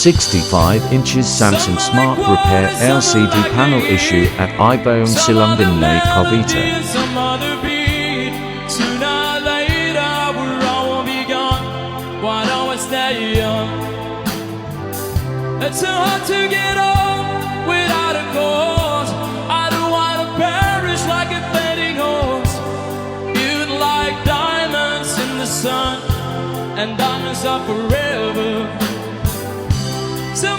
65 inches Samsung Smart Repair LCD panel issue at iBone Silungan Naic, Cavite. Some other beat. Sooner or later, we're all be gone. Why don't we stay young? It's so hard to get on without a cause. I don't want to perish like a fading horse. You'd like diamonds in the sun, and diamonds are forever. So